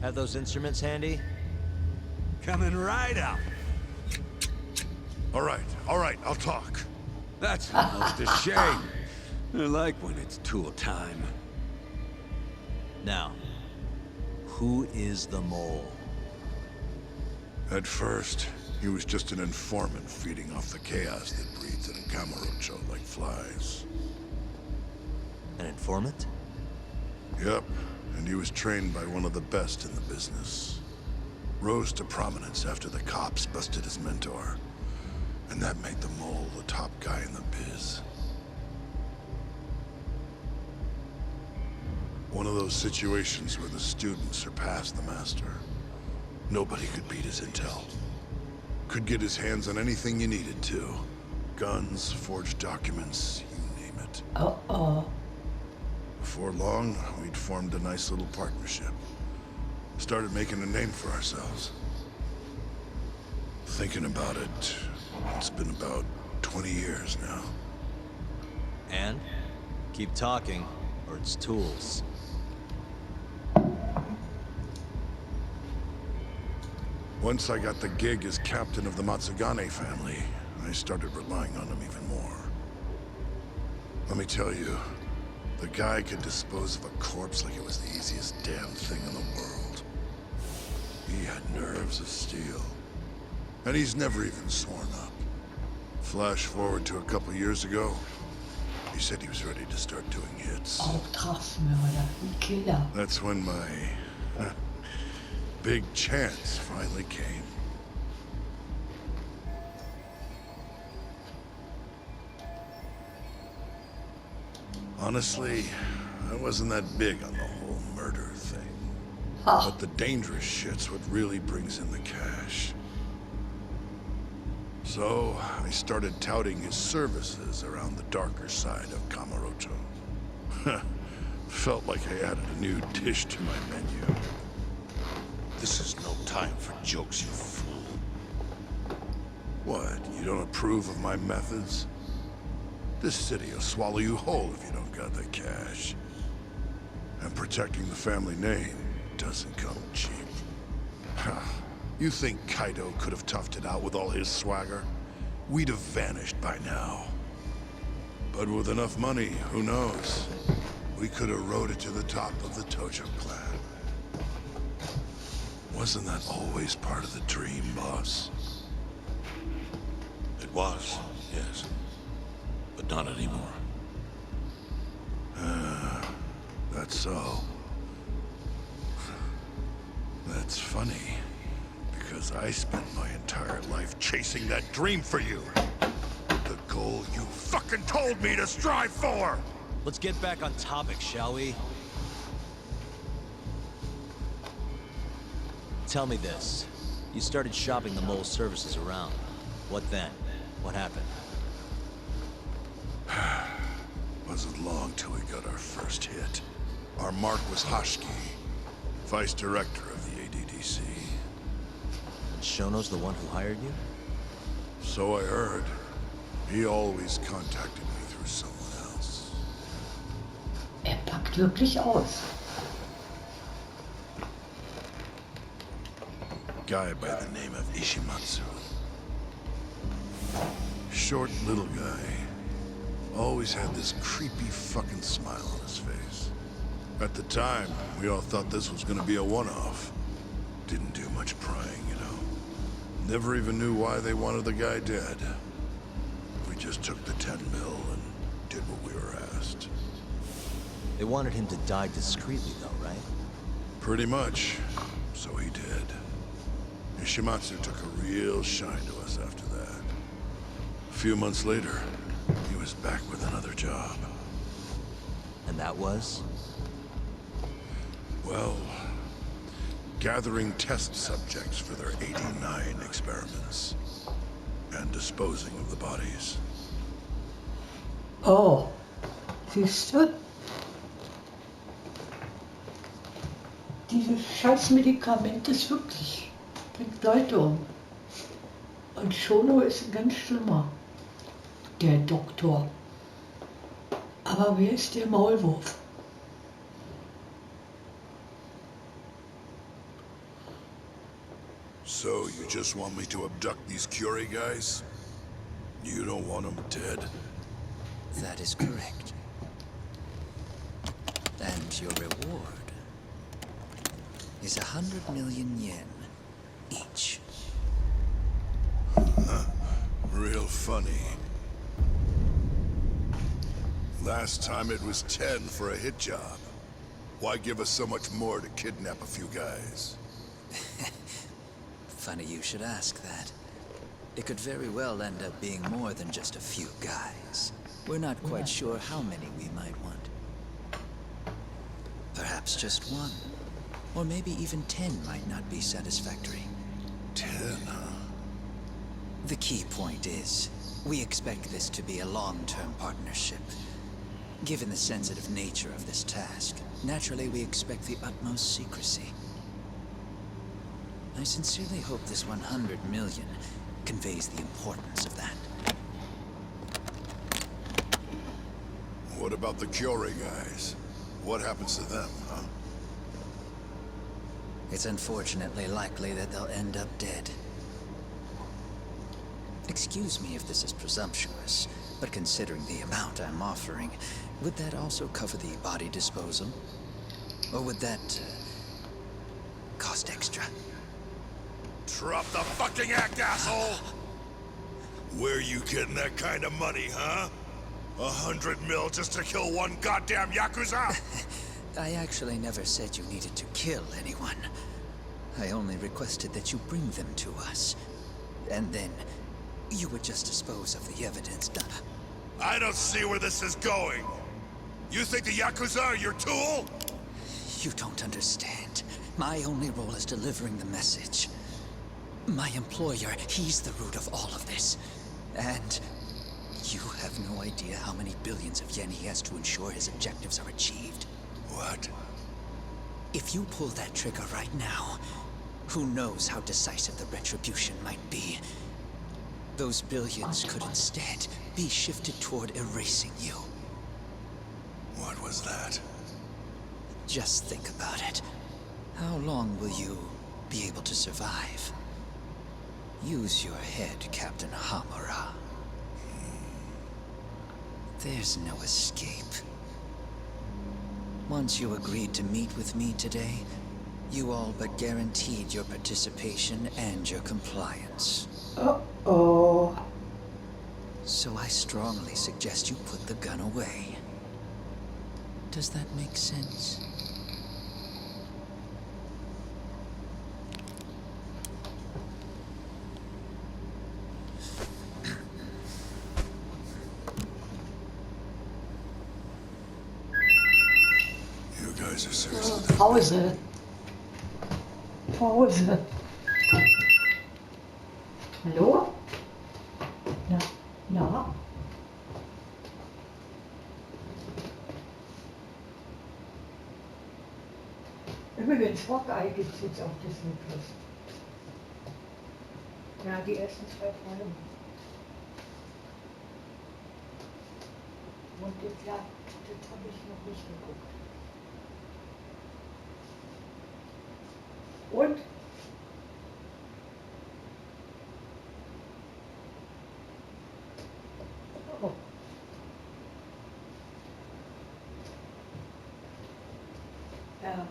Have those instruments handy? Coming right up. All right, I'll talk. That's almost a shame. I like when it's tool time. Now, who is the mole? At first, he was just an informant feeding off the chaos that breeds in Kamurocho like flies. An informant? Yep, and he was trained by one of the best in the business. Rose to prominence after the cops busted his mentor. And that made the mole the top guy in the biz. One of those situations where the student surpassed the master. Nobody could beat his intel. Could get his hands on anything you needed to. Guns, forged documents, you name it. Uh-oh. Before long, we'd formed a nice little partnership. Started making a name for ourselves. Thinking about it, it's been about 20 years now. And? Keep talking, or it's tools. Once I got the gig as captain of the Matsugane family, I started relying on him even more. Let me tell you, the guy could dispose of a corpse like it was the easiest damn thing in the world. He had nerves of steel. And he's never even sworn up. Flash forward to a couple years ago, he said he was ready to start doing hits. Auftragsmörder, ein Killer. That's when my big chance finally came. Honestly, I wasn't that big on the whole murder thing. But the dangerous shit's what really brings in the cash. So, I started touting his services around the darker side of Kamurocho. Felt like I added a new dish to my menu. This is no time for jokes, you fool. What, you don't approve of my methods? This city will swallow you whole if you don't got the cash. And protecting the family name doesn't come cheap. You think Kaido could have toughed it out with all his swagger? We'd have vanished by now. But with enough money, who knows? We could have rode it to the top of the Tojo clan. Wasn't that always part of the dream, boss? It was, yes. But not anymore. That's so. That's funny. Because I spent my entire life chasing that dream for you. The goal you fucking told me to strive for! Let's get back on topic, shall we? Tell me this. You started shopping the mole's services around. What then? What happened? Wasn't long till we got our first hit. Our mark was Hashiki, vice director of the ADDC. And Shono's the one who hired you? So I heard. He always contacted me through someone else. Packt wirklich aus. Guy by the name of Ishimatsu. Short little guy. Always had this creepy fucking smile on his face. At the time, we all thought this was gonna be a one-off. Didn't do much prying, you know. Never even knew why they wanted the guy dead. We just took the 10 mil and did what we were asked. They wanted him to die discreetly, though, right? Pretty much. So he did. Ishimatsu took a real shine to us after that. A few months later, he was back with another job. And that was? Well, gathering test subjects for their 89 experiments. And disposing of the bodies. Oh, siehst du? Dieses scheiß Medikament ist wirklich, bringt Leute um. Und Shono ist ein ganz schlimmer, der Doktor. Aber wer ist der Maulwurf? So, you just want me to abduct these Curie guys? You don't want them dead? That is correct. And your reward is 100 million yen each. Real funny. Last time it was 10 for a hit job. Why give us so much more to kidnap a few guys? Funny you should ask that. It could very well end up being more than just a few guys. We're not quite sure how many we might want. Perhaps just one. Or maybe even 10 might not be satisfactory. 10, huh? The key point is, we expect this to be a long-term partnership. Given the sensitive nature of this task, naturally we expect the utmost secrecy. I sincerely hope this 100 million conveys the importance of that. What about the Curie guys? What happens to them, huh? It's unfortunately likely that they'll end up dead. Excuse me if this is presumptuous, but considering the amount I'm offering, would that also cover the body disposal? Or would that cost extra? Drop the fucking act, asshole! Where you getting that kind of money, huh? 100 mil just to kill one goddamn Yakuza? I actually never said you needed to kill anyone. I only requested that you bring them to us. And then, you would just dispose of the evidence done. I don't see where this is going. You think the Yakuza are your tool? You don't understand. My only role is delivering the message. My employer, he's the root of all of this. And you have no idea how many billions of yen he has to ensure his objectives are achieved. What? If you pull that trigger right now, who knows how decisive the retribution might be. Those billions could instead be shifted toward erasing you. What was that? Just think about it. How long will you be able to survive? Use your head, Captain Hamura. There's no escape. Once you agreed to meet with me today, you all but guaranteed your participation and your compliance. Uh-oh. So I strongly suggest you put the gun away. Does that make sense? You guys are seriously... Pause. Pause. Hallo? Na, na? Übrigens, Hawkeye gibt es jetzt auf Disney Plus. Ja, die ersten 2 Folgen. Und das habe ich noch nicht geguckt. Und? Oh. Ja.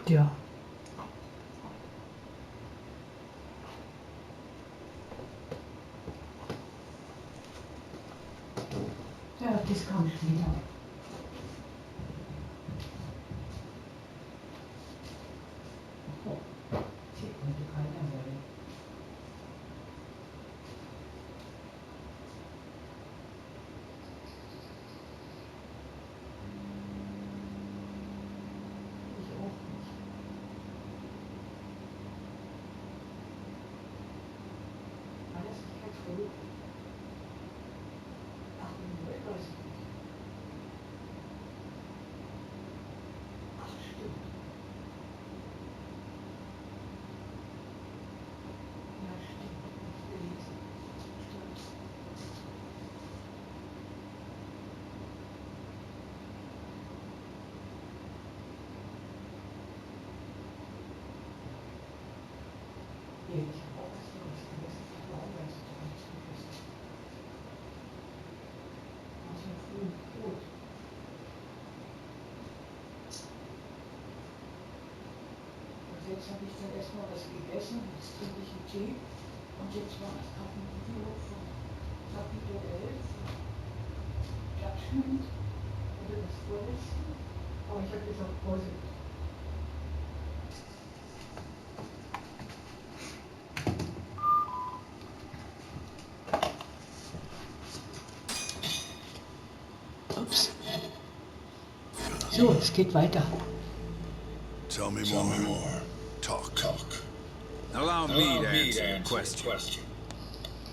Ja. Ja, das kann ich wieder. Oh, sieht heute keiner mehr. Ich auch nicht. Alles nicht ganz gut. Ach, was? Ach, stimmt. Ja, stimmt. Ich gelesen. Stimmt. Nee, ich habe auch was Neues gegessen. Ich habe auch was Neues gegessen. Also früh Brot. Und jetzt habe ich dann erstmal was gegessen. Jetzt trinke ich einen Tee. Und jetzt war das Video von Kapitel 11. Judgment. Oder das vorletzte. Aber ich habe jetzt auch Pause. Ups. So, es geht weiter. Tell me more. Talk. Allow me to answer your question.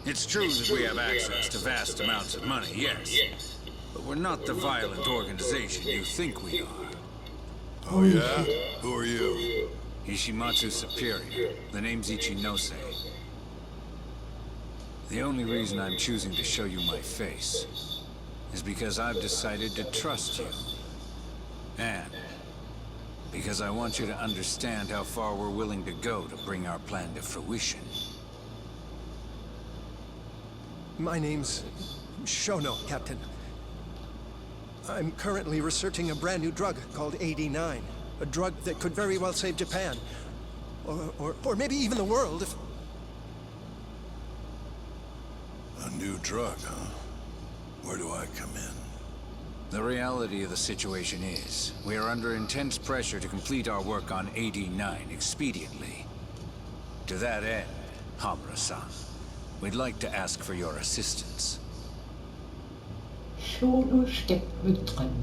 It's true that we have access to vast amounts of money, yes. But we're not the violent organization you think we are. Oh yeah? Who are you? Ishimatsu's superior. The name's Ichinose. The only reason I'm choosing to show you my face is because I've decided to trust you. And because I want you to understand how far we're willing to go to bring our plan to fruition. My name's Shono, Captain. I'm currently researching a brand new drug called AD9. A drug that could very well save Japan. Or maybe even the world if... A new drug, huh? Where do I come in? The reality of the situation is, we are under intense pressure to complete our work on AD9 expediently. To that end, Hamura-san, we'd like to ask for your assistance. Shono steckt mit drin.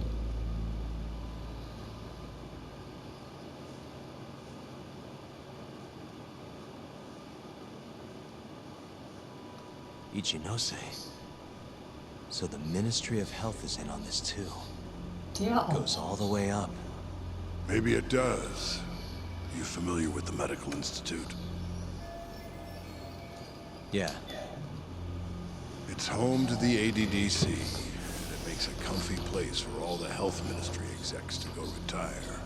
Ichinose. So the Ministry of Health is in on this too. Der auch. Goes all the way up. Maybe it does. You familiar with the Medical Institute? Yeah. It's home to the ADDC, and it makes a comfy place for all the health ministry execs to go retire.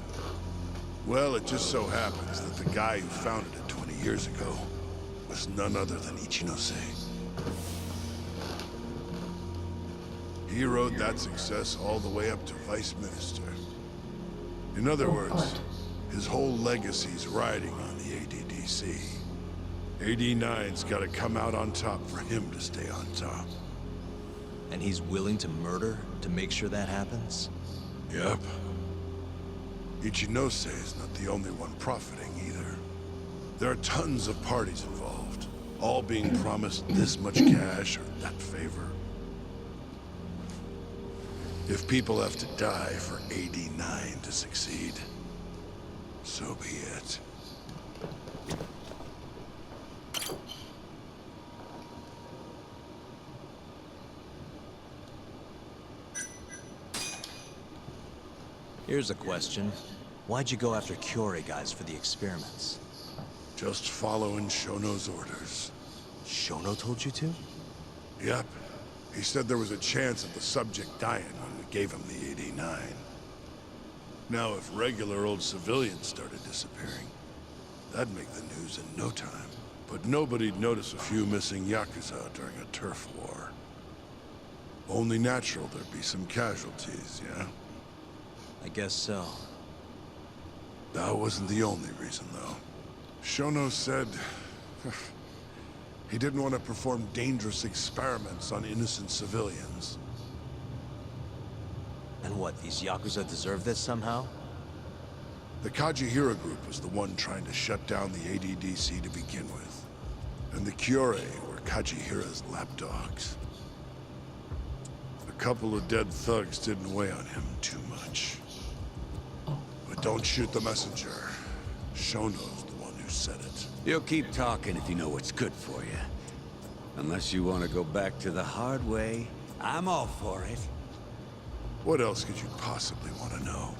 Well, it just so happens that the guy who founded it 20 years ago was none other than Ichinose. He rode that success all the way up to Vice Minister. In other words, his whole legacy's riding on the ADDC. AD9's gotta come out on top for him to stay on top. And he's willing to murder to make sure that happens? Yep. Ichinose is not the only one profiting either. There are tons of parties involved, all being promised this much cash or that favor. If people have to die for AD9 to succeed, so be it. Here's a question. Why'd you go after Curie guys for the experiments? Just following Shono's orders. Shono told you to? Yep. He said there was a chance of the subject dying when we gave him the AD9. Now, if regular old civilians started disappearing, that'd make the news in no time. But nobody'd notice a few missing Yakuza during a turf war. Only natural there'd be some casualties, yeah? I guess so. That wasn't the only reason, though. Shono said... he didn't want to perform dangerous experiments on innocent civilians. And what, these Yakuza deserve this somehow? The Kajihira group was the one trying to shut down the ADDC to begin with. And the Kyore were Kajihira's lapdogs. A couple of dead thugs didn't weigh on him too much. But don't shoot the messenger. Shono's the one who said it. You'll keep talking if you know what's good for you. Unless you want to go back to the hard way, I'm all for it. What else could you possibly want to know?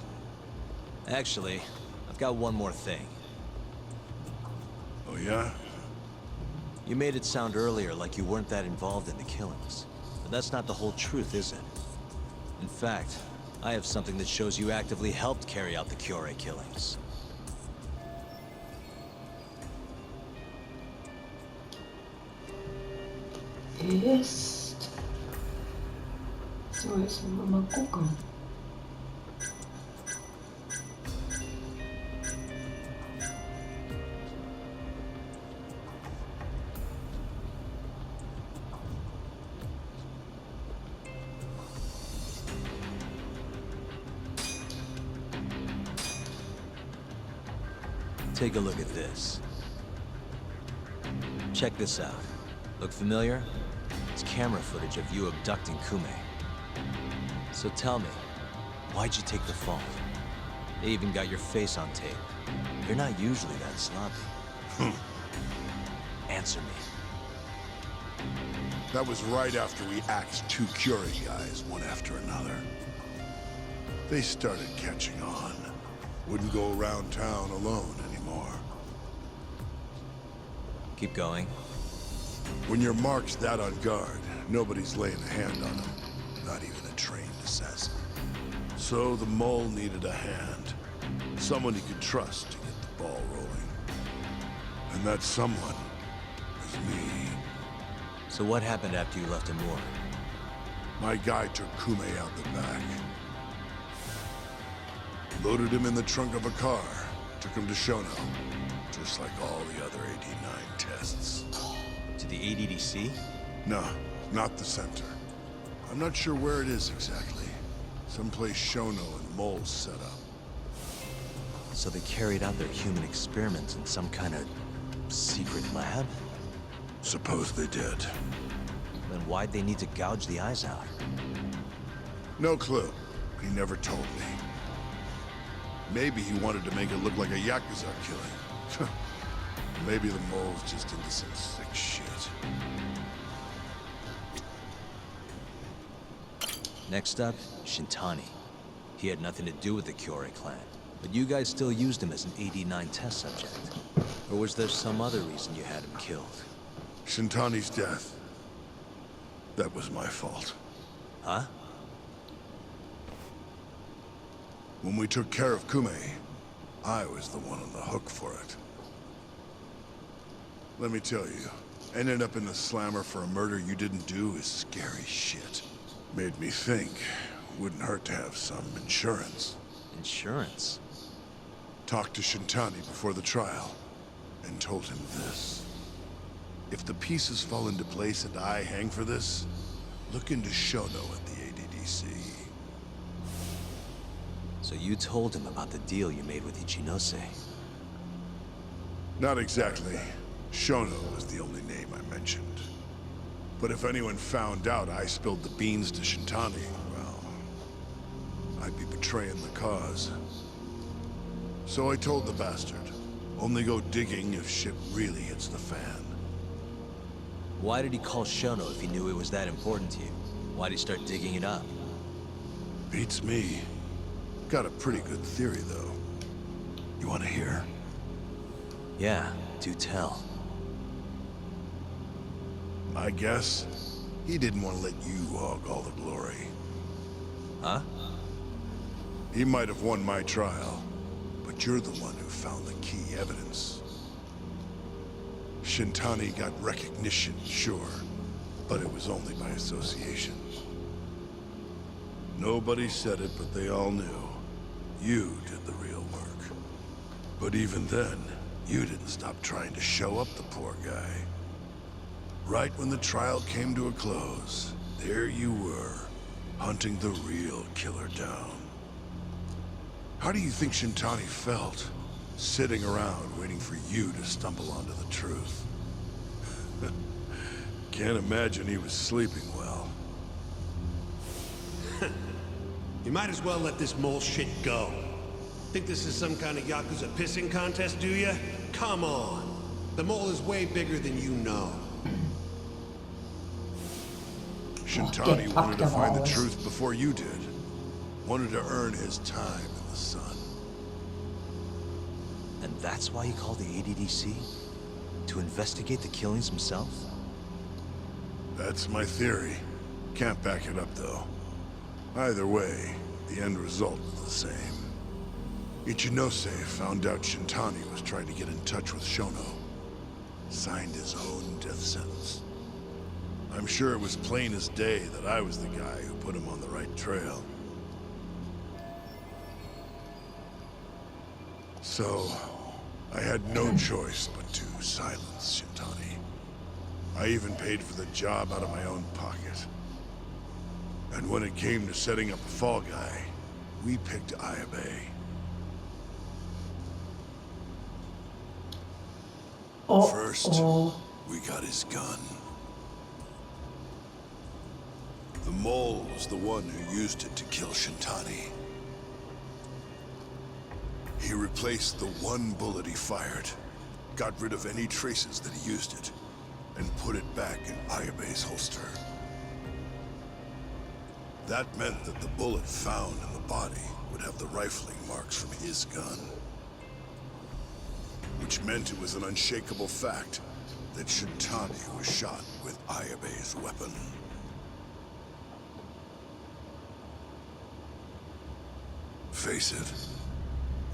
Actually, I've got one more thing. Oh yeah? You made it sound earlier like you weren't that involved in the killings. But that's not the whole truth, is it? In fact, I have something that shows you actively helped carry out the Kyore killings. ist. So, jetzt müssen wir mal gucken. Take a look at this. Check this out. Look familiar? It's camera footage of you abducting Kume. So tell me, why'd you take the fall? They even got your face on tape. You're not usually that sloppy. Answer me. That was right after we axed 2 Curie guys, one after another. They started catching on. Wouldn't go around town alone anymore. Keep going. When your mark's that on guard, nobody's laying a hand on them. Not even a trained assassin. So the mole needed a hand. Someone he could trust to get the ball rolling. And that someone was me. So what happened after you left Hamura? My guy took Kume out the back. Loaded him in the trunk of a car. Took him to Shono. Just like all the other 89 tests. To the ADDC? No, not the center. I'm not sure where it is exactly. Someplace Shono and Mole's set up. So they carried out their human experiments in some kind of secret lab? Suppose they did. Then why'd they need to gouge the eyes out? No clue. He never told me. Maybe he wanted to make it look like a Yakuza killing. Maybe the mole's just into some sick shit. Next up, Shintani. He had nothing to do with the Kyorei clan, but you guys still used him as an 89 test subject. Or was there some other reason you had him killed? Shintani's death. That was my fault. Huh? When we took care of Kume, I was the one on the hook for it. Let me tell you, ending up in the slammer for a murder you didn't do is scary shit. Made me think, wouldn't hurt to have some insurance. Insurance? Talked to Shintani before the trial, and told him this. If the pieces fall into place and I hang for this, look into Shono at the ADDC. So you told him about the deal you made with Ichinose? Not exactly. Shono was the only name I mentioned. But if anyone found out I spilled the beans to Shintani, well, I'd be betraying the cause. So I told the bastard, only go digging if shit really hits the fan. Why did he call Shono if he knew it was that important to you? Why'd he start digging it up? Beats me. Got a pretty good theory, though. You want to hear? Yeah, do tell. I guess he didn't want to let you hog all the glory. Huh? He might have won my trial, but you're the one who found the key evidence. Shintani got recognition, sure, but it was only by association. Nobody said it, but they all knew. You did the real work. But even then, you didn't stop trying to show up the poor guy. Right when the trial came to a close, there you were, hunting the real killer down. How do you think Shintani felt, sitting around waiting for you to stumble onto the truth? Can't imagine he was sleeping well. You might as well let this mole shit go. Think this is some kind of Yakuza pissing contest, do you? Come on. The mole is way bigger than you know. Shintani wanted to find the truth before you did. Wanted to earn his time in the sun. And that's why he called the ADDC? To investigate the killings himself? That's my theory. Can't back it up, though. Either way, the end result was the same. Ichinose found out Shintani was trying to get in touch with Shono. Signed his own death sentence. I'm sure it was plain as day that I was the guy who put him on the right trail. So, I had no choice but to silence Shintani. I even paid for the job out of my own pocket. And when it came to setting up a fall guy, we picked Ayabe. First, we got his gun. The mole was the one who used it to kill Shintani. He replaced the one bullet he fired, got rid of any traces that he used it, and put it back in Ayabe's holster. That meant that the bullet found in the body would have the rifling marks from his gun. Which meant it was an unshakable fact that Shintani was shot with Ayabe's weapon. Face it,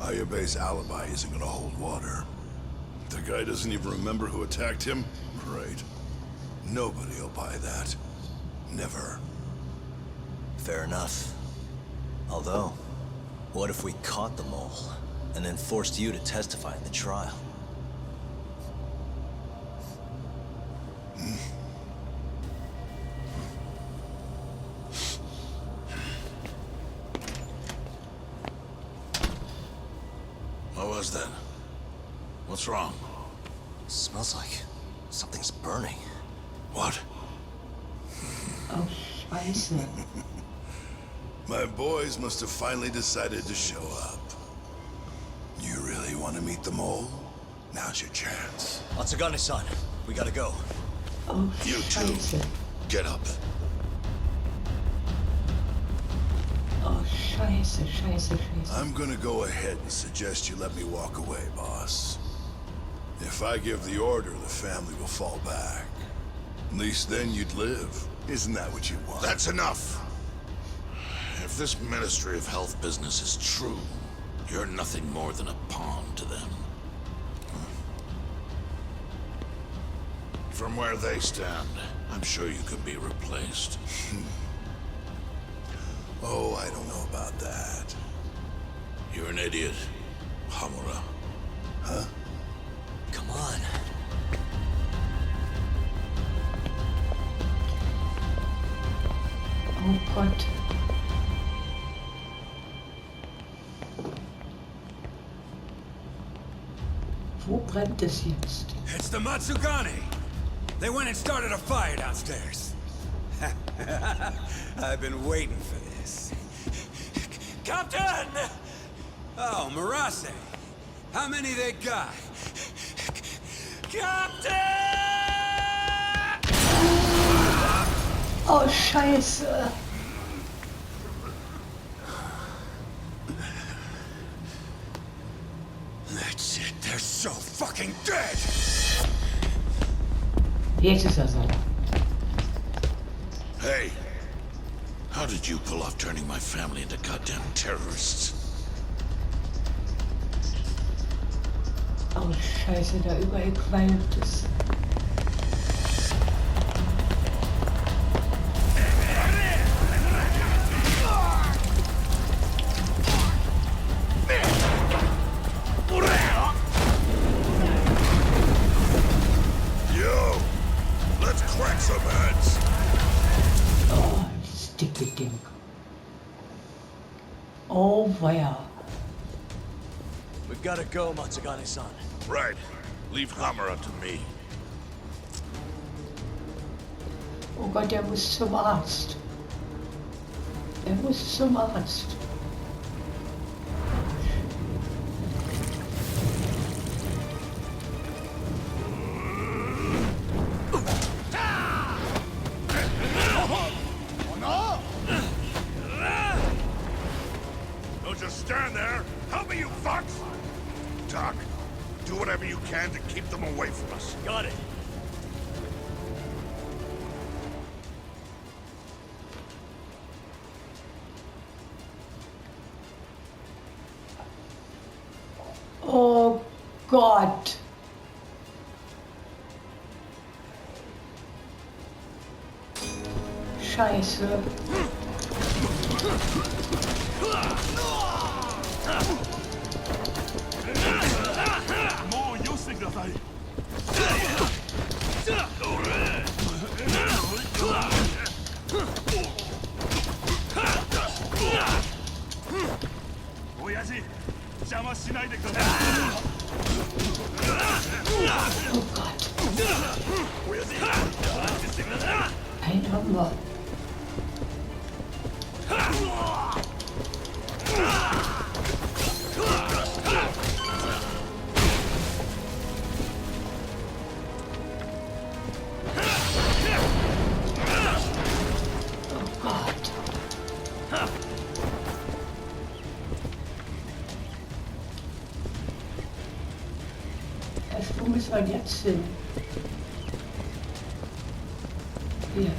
Ayabe's alibi isn't gonna hold water. The guy doesn't even remember who attacked him? Right. Nobody'll buy that. Never. Fair enough. Although, what if we caught the mole, and then forced you to testify in the trial? What was that? What's wrong? Smells like something's burning. What? Oh, Scheiße. My boys must have finally decided to show up. You really want to meet the mole? Now's your chance. Matsugane-san, we gotta go. Oh, You Scheiße. too. Get up. Oh, Scheiße, Scheiße, Scheiße. I'm gonna go ahead and suggest you let me walk away, boss. If I give the order, the family will fall back. At least then you'd live. Isn't that what you want? That's enough. If this Ministry of Health business is true, you're nothing more than a pawn to them. From where they stand, I'm sure you can be replaced. Oh, I don't know about that. You're an idiot, Hamura. Huh? Come on. Oh Gott. Wo brennt es jetzt? It's the Matsugane! They went and started a fire downstairs. I've been waiting for this. Captain! Oh, Marase. How many they got? Captain! Oh, Scheiße. That's it. They're so fucking dead! Jetzt ist er so. Hey, how did you pull off turning my family into goddamn terrorists? Oh, Scheiße, da überall qualmt es. Yo, let's crack some heads. Oh, das dicke Ding. Oh, weia. We've gotta go, Matsugane-san. Right. Leave Hamura to me. Oh Gott, der muss zum Arzt. Er muss zum Arzt. Don't just stand there. Help me, you fucks! Doc, do whatever you can to keep them away from us. Got it. Oh Gott. Scheiße. Oh Gott. Einen haben wir. Oh Gott. Wo müssen wir jetzt hin? Hier.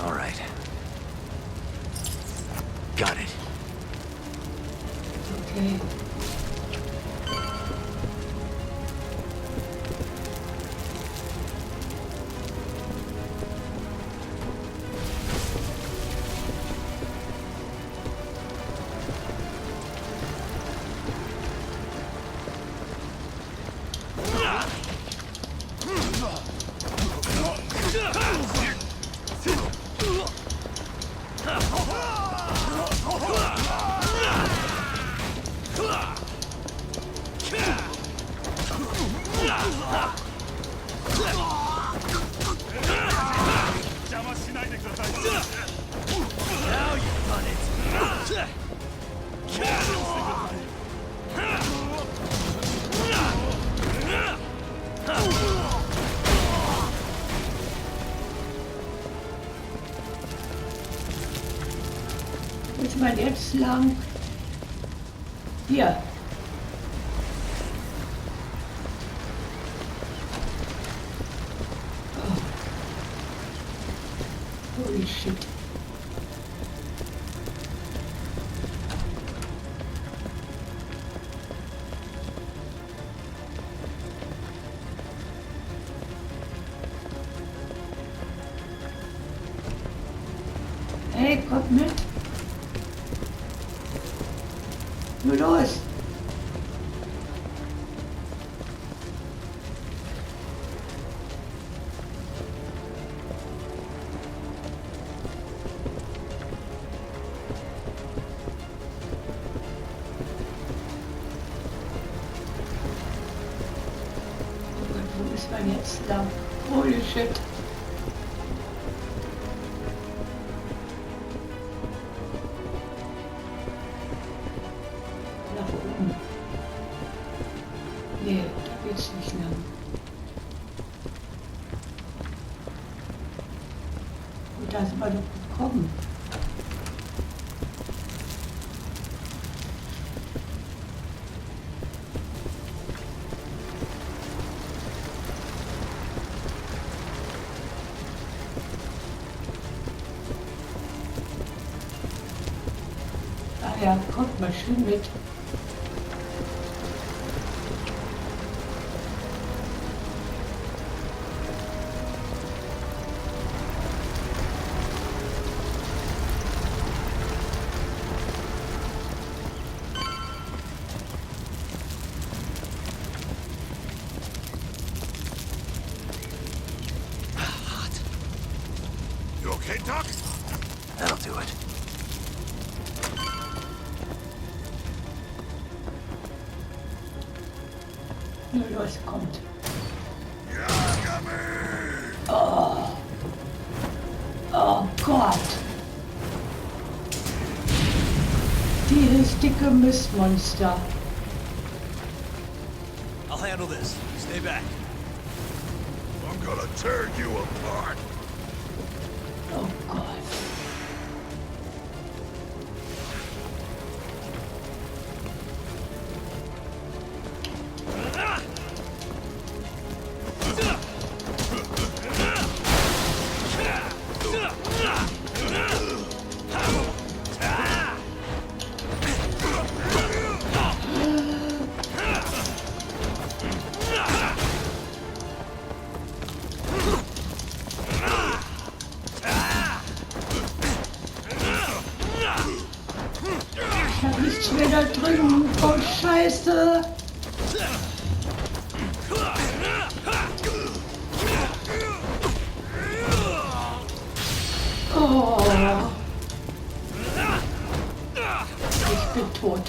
All right. Got it. Okay. Ist man jetzt lang? Hier. Oh. Holy shit. Hey, kommt mit. Nur los! Oh Gott, wo ist man jetzt da? Holy shit! Nee, da geht's nicht lang. Und da sind wir doch gekommen. Ach ja, kommt mal schön mit. You okay, Doc? That'll do it. Nur los, kommt. Yeah, got me! Oh. Oh Gott. Dieses dicke Mistmonster. I'll handle this. Stay back. I'm gonna tear you apart. Oh Gott. Ich hab nichts mehr da drin. Oh, Scheiße. Oh. Ich bin tot.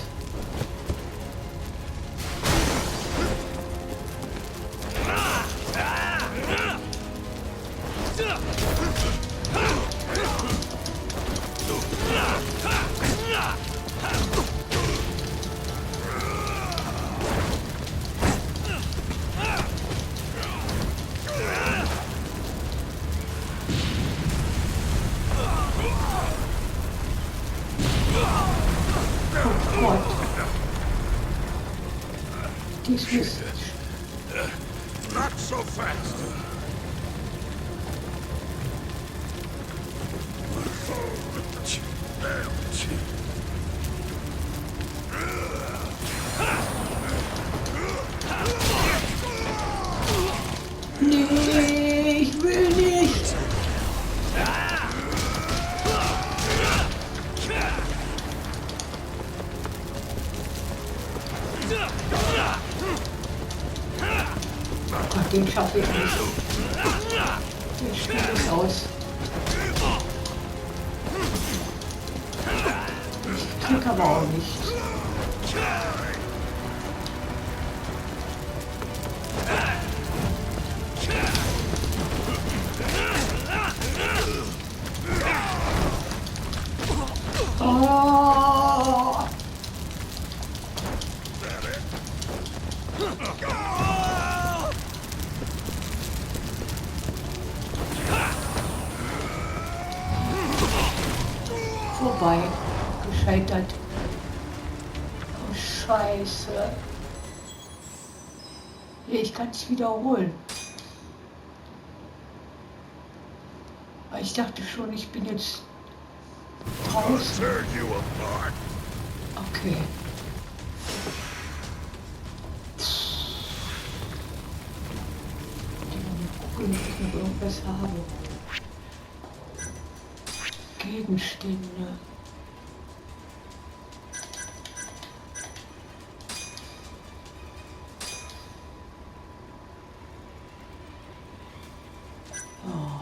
Gott. Dies ist... Not so fast. Nee, ich will nicht. Oh Gott, den schaffe ich nicht. Der spielt es aus. Ich krieg aber auch nicht. Oh. Vorbei. Gescheitert. Oh, Scheiße. Ich kann es wiederholen. Aber ich dachte schon, ich bin jetzt draußen. Tear you apart. Okay. Mal gucken, ob ich noch irgendwas habe. Gegenstände. Oh.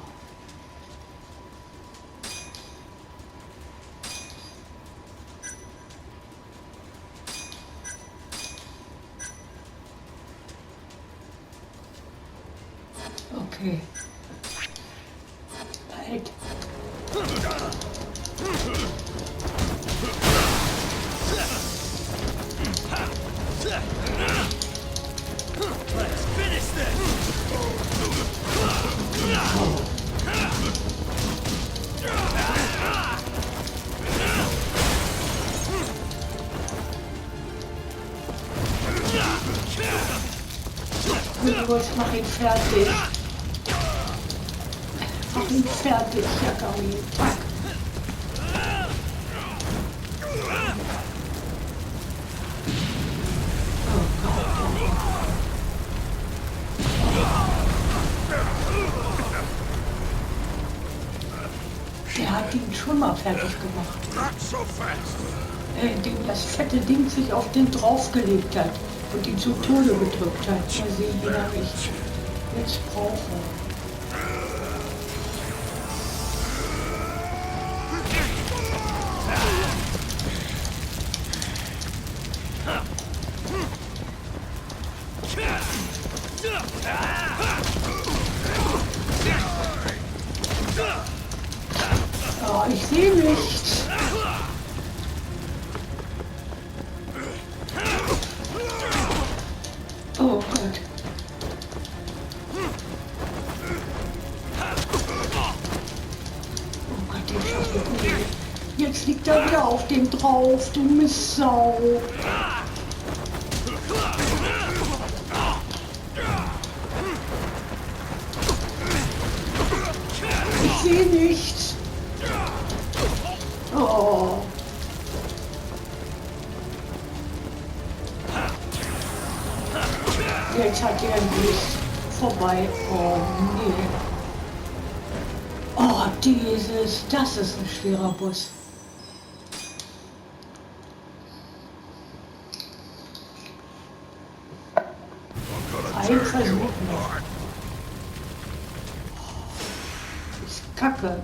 Okay. Halt. Let's finish this! Los, mach ihn fertig. Mach ihn fertig, Yagami. Tack. Oh Gott. Der hat ihn schon mal fertig gemacht. Not so fast. Indem das fette Ding sich auf den draufgelegt hat und ihn zu Tode gedrückt hat. Mal sehen, wie lange ich jetzt brauche. Oh, ich sehe nichts. Oh Gott. dem drauf, du Mistsau. Ich sehe nichts. Oh. Jetzt hat er ein Licht vorbei. Oh nee. Oh, das ist ein schwerer Bus. Ein Versuch noch. Ist kacke,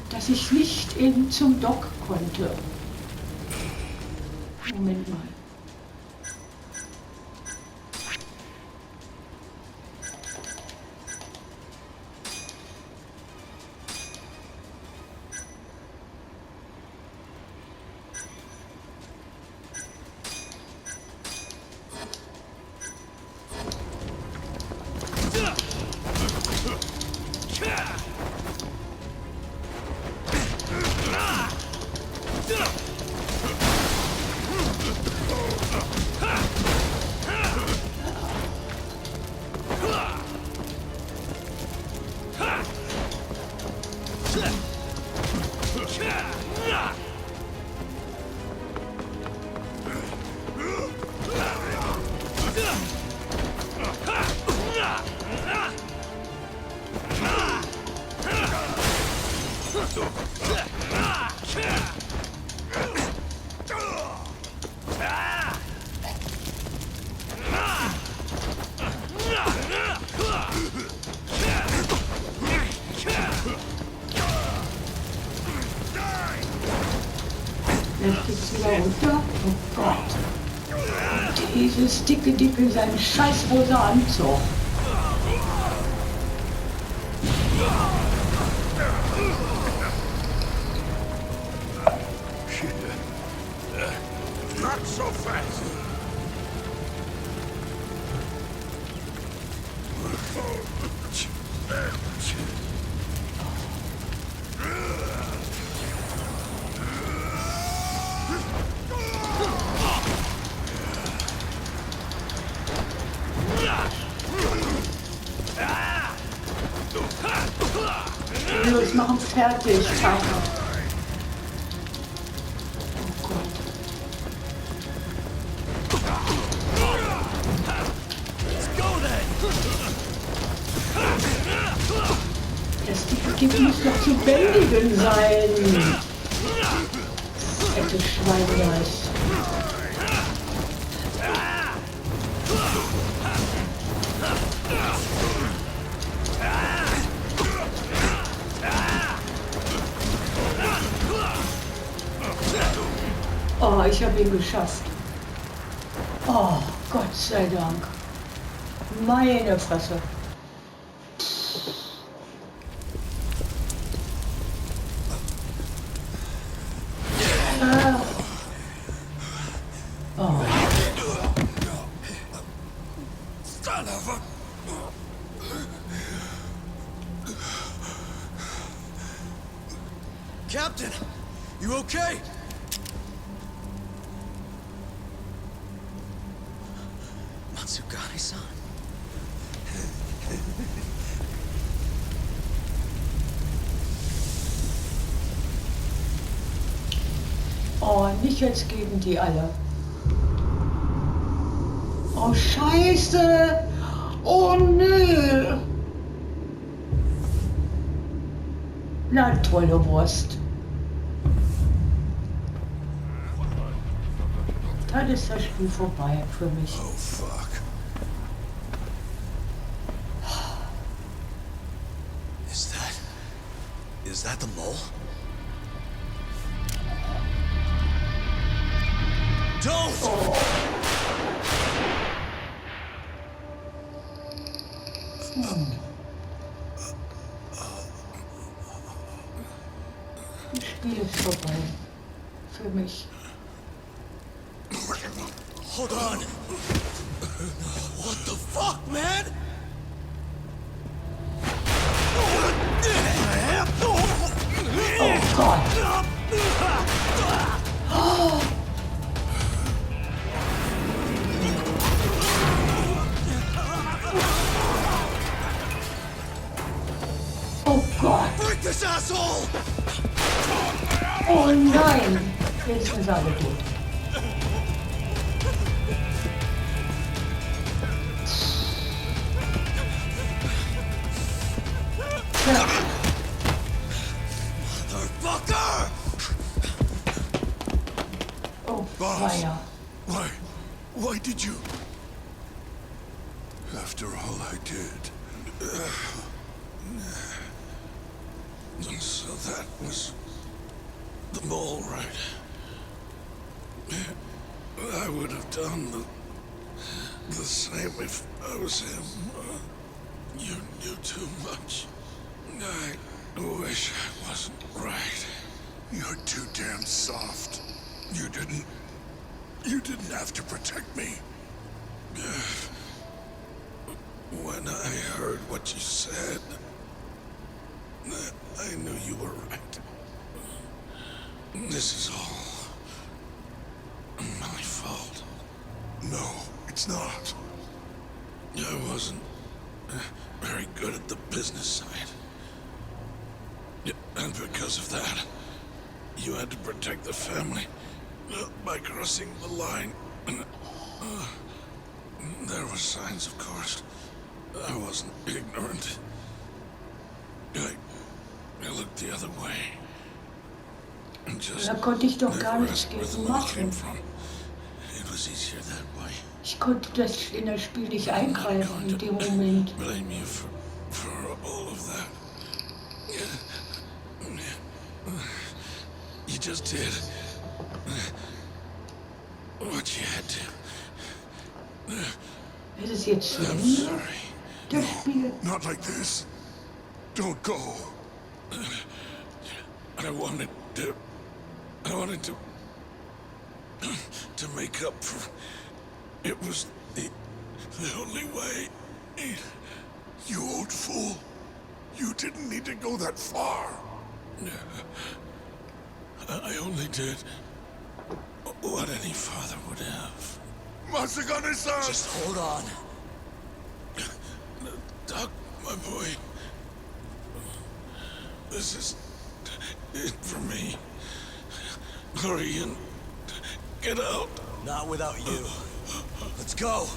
dass ich nicht zum Dock konnte. Moment mal. Jetzt geht's wieder runter. Oh Gott. Dieses dicke, sein scheiß rosa Anzug. Not so fast. Los, machen fertig, Tag. Oh Gott. Das Dicke muss doch zu bändigen sein. Fette Schweinegeist. Oh, ich habe ihn geschafft. Oh, Gott sei Dank. Meine Fresse. Ah. Oh. Captain, you okay? Matsugane-san. Oh, nicht jetzt gegen die alle. Oh, Scheiße! Oh, nö! Na, tolle Wurst. Dann ist das Spiel vorbei für mich. Oh, fuck. Is that the mole? Don't! Oh. Das Spiel ist vorbei. Für mich. Hold on! What the fuck, man? Oh Gott! asshole! Oh nein! Jetzt ist er alle tot. Ja. Motherfucker! Oh, Boss. weia. Why did you? After all I did. So that was the mole, right? I would have done the same if I was him. You knew too much. I wish I wasn't right. You're too damn soft. You didn't have to protect me. When I heard what you said, I knew you were right. This is all my fault. No, it's not. I wasn't very good at the business side. And because of that, you had to protect the family by crossing the line. There were signs, of course. I wasn't ignorant. I looked the other way. And just Da konnte ich doch gar never nichts asked where the gegen money came machen. from. It was easier that way. Ich konnte das in das Spiel nicht I'm not eingreifen going in to dem Moment. blame you for all of that. You just did what you had to. Ist es jetzt zu I'm Ende, sorry. das Spiel? Not like this. Don't go. I wanted to make up for. It was the only way. You old fool. You didn't need to go that far. I only did what any father would have. Masagane-san! Just hold on. Doc, my boy. This is it for me. Hurry and get out. Not without you. Let's go.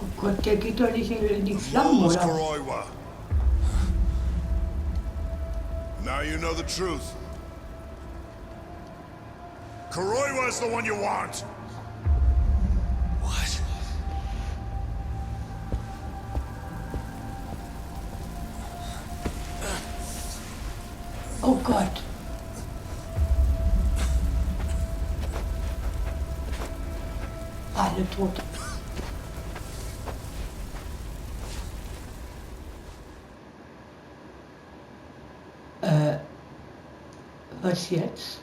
Oh Gott, der geht doch nicht in die Flammen, Mole was oder? Kuroiwa. Now you know the truth. Kuroiwa is the one you want. What? Oh Gott. Alle tot. Was jetzt?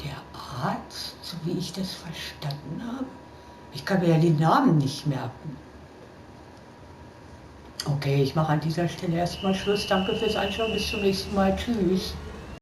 Der Arzt, so wie ich das verstanden habe? Ich kann mir ja die Namen nicht merken. Okay, ich mache an dieser Stelle erstmal Schluss. Danke fürs Anschauen. Bis zum nächsten Mal. Tschüss.